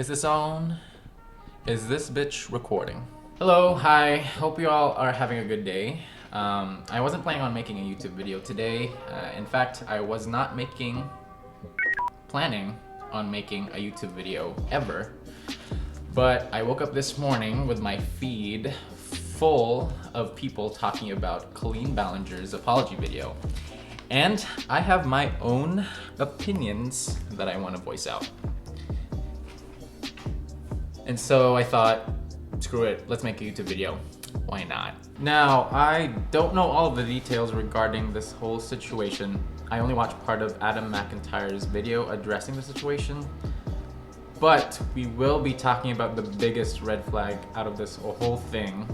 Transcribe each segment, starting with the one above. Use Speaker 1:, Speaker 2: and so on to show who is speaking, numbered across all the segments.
Speaker 1: Is this on? Is this bitch recording? Hello, hi, hope you all are having a good day. I wasn't planning on making a YouTube video today. In fact, I was not planning on making a YouTube video ever. But I woke up this morning with my feed full of people talking about Colleen Ballinger's apology video. And I have my own opinions that I want to voice out. And so I thought, screw it, let's make a YouTube video. Why not? Now, I don't know all of the details regarding this whole situation. I only watched part of Adam McIntyre's video addressing the situation. But we will be talking about the biggest red flag out of this whole thing,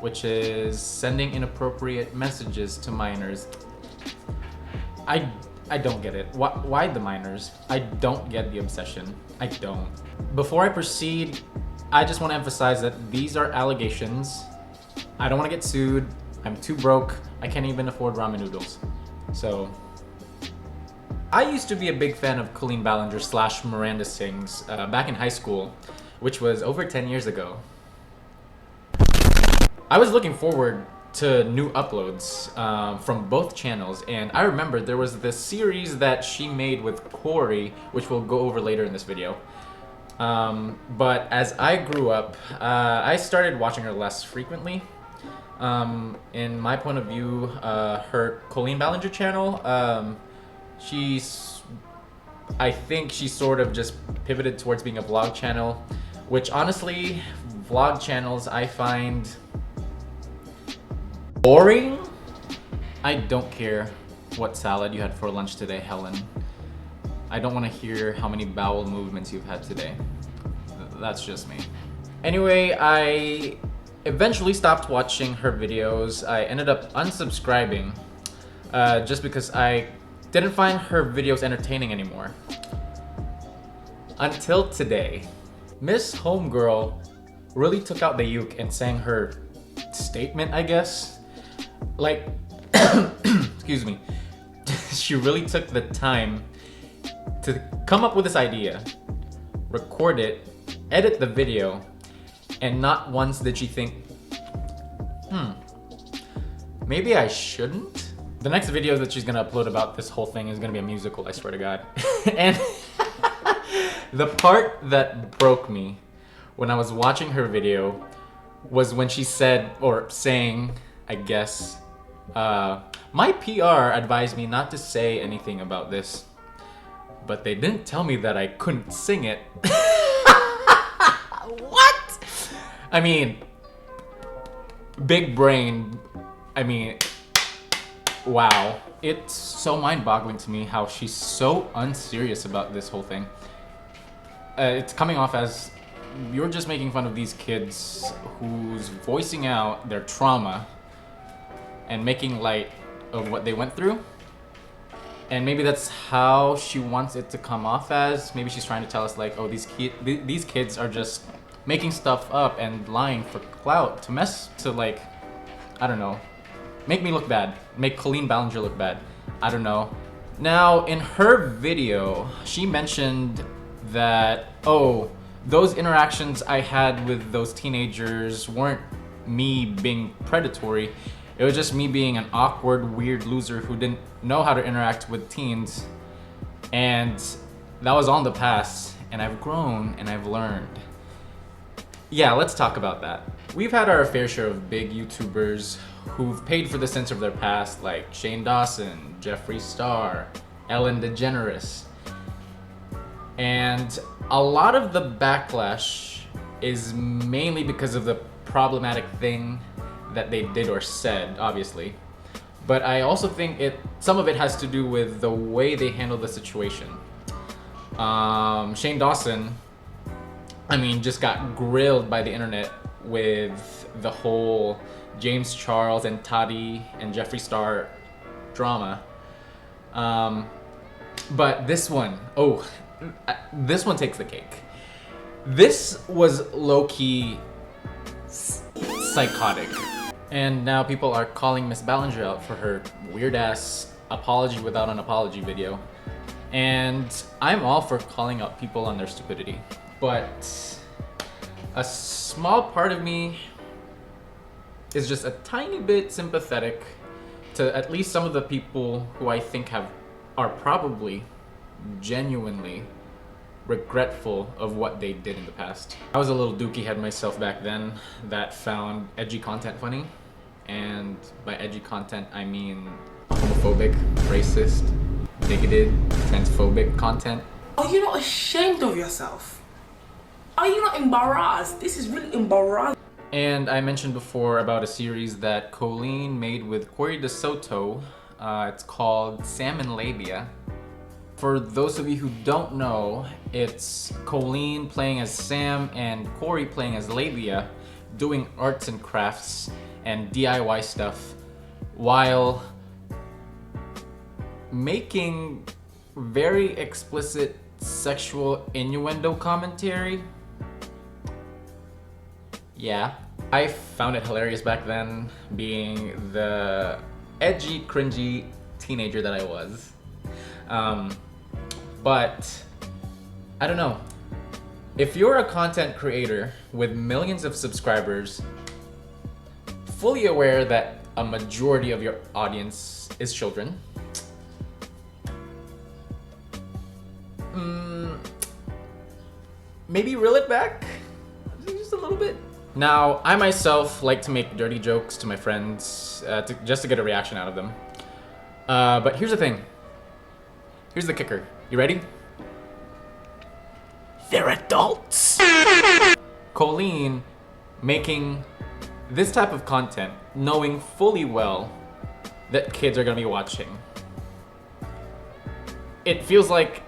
Speaker 1: which is sending inappropriate messages to minors. I don't get it. Why the minors? I don't get the obsession. I don't. Before I proceed, I just want to emphasize that these are allegations. I don't want to get sued. I'm too broke. I can't even afford ramen noodles. So, I used to be a big fan of Colleen Ballinger / Miranda Sings back in high school, which was over 10 years ago. I was looking forward to new uploads from both channels, and I remember there was this series that she made with Corey, which we'll go over later in this video. But as I grew up, I started watching her less frequently. In my point of view, her Colleen Ballinger channel, I think she sort of just pivoted towards being a vlog channel, which honestly, vlog channels I find boring. I don't care what salad you had for lunch today, Helen. I don't want to hear how many bowel movements you've had today. That's just me. Anyway, I eventually stopped watching her videos. I ended up unsubscribing just because I didn't find her videos entertaining anymore. Until today. Miss Homegirl really took out the uke and sang her statement, I guess. Like, excuse me. She really took the time to come up with this idea, record it, edit the video, and not once did she think, maybe I shouldn't? The next video that she's gonna upload about this whole thing is gonna be a musical, I swear to God. And the part that broke me when I was watching her video was when she said, or saying, I guess, my PR advised me not to say anything about this, but they didn't tell me that I couldn't sing it. What? I mean, big brain, wow. It's so mind-boggling to me how she's so unserious about this whole thing. It's coming off as you're just making fun of these kids who's voicing out their trauma and making light of what they went through. And maybe that's how she wants it to come off as. Maybe she's trying to tell us like, oh, these kids are just making stuff up and lying for clout to like, I don't know, make me look bad, make Colleen Ballinger look bad. I don't know. Now, in her video, she mentioned that, oh, those interactions I had with those teenagers weren't me being predatory. It was just me being an awkward, weird loser who didn't know how to interact with teens. And that was all in the past, and I've grown and I've learned. Yeah, let's talk about that. We've had our fair share of big YouTubers who've paid for the sins of their past, like Shane Dawson, Jeffree Star, Ellen DeGeneres. And a lot of the backlash is mainly because of the problematic thing that they did or said, obviously. But I also think some of it has to do with the way they handled the situation. Shane Dawson, just got grilled by the internet with the whole James Charles and Tati and Jeffree Star drama. But this one takes the cake. This was low-key psychotic. And now people are calling Miss Ballinger out for her weird-ass apology without an apology video. And I'm all for calling out people on their stupidity. but a small part of me is just a tiny bit sympathetic to at least some of the people who I think are probably genuinely regretful of what they did in the past. I was a little dookie head myself back then that found edgy content funny. And by edgy content, I mean homophobic, racist, bigoted, transphobic content.
Speaker 2: Are you not ashamed of yourself? Are you not embarrassed? This is really embarrassing.
Speaker 1: And I mentioned before about a series that Colleen made with Corey DeSoto. It's called Salmon Labia. For those of you who don't know, it's Colleen playing as Sam and Corey playing as Labia, doing arts and crafts and DIY stuff while making very explicit sexual innuendo commentary. Yeah. I found it hilarious back then, being the edgy, cringy teenager that I was. But I don't know. If you're a content creator with millions of subscribers, fully aware that a majority of your audience is children, maybe reel it back just a little bit. Now, I myself like to make dirty jokes to my friends just to get a reaction out of them. But here's the thing. Here's the kicker. You ready? They're adults. Colleen making this type of content, knowing fully well that kids are gonna be watching. It feels like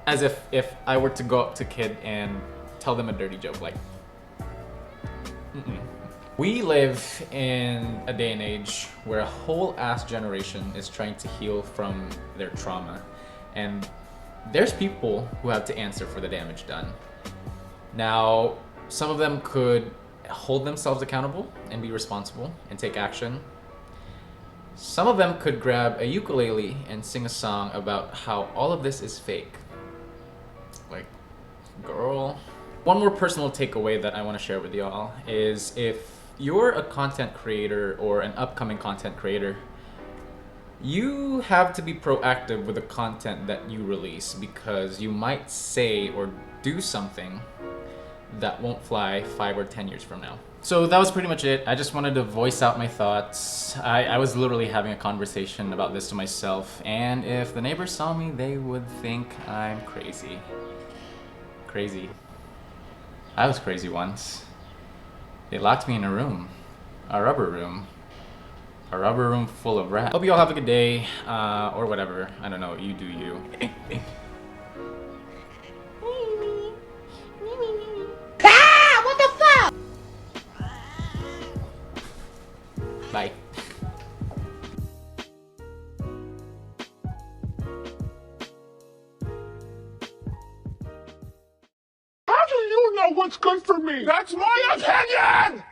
Speaker 1: as if I were to go up to a kid and tell them a dirty joke, like, We live in a day and age where a whole ass generation is trying to heal from their trauma. And there's people who have to answer for the damage done. Now, some of them could hold themselves accountable and be responsible and take action. Some of them could grab a ukulele and sing a song about how all of this is fake. Like, girl. One more personal takeaway that I want to share with y'all is if you're a content creator or an upcoming content creator, you have to be proactive with the content that you release, because you might say or do something that won't fly 5 or 10 years from now. So that was pretty much it. I just wanted to voice out my thoughts. I was literally having a conversation about this to myself, and if the neighbors saw me, they would think I'm crazy. Crazy. I was crazy once. They locked me in a room. A rubber room. A rubber room full of rats. Hope you all have a good day, or whatever. I don't know, you do you.
Speaker 2: Ah, what the fuck?
Speaker 1: Bye.
Speaker 3: How do you know what's good for me? That's my opinion!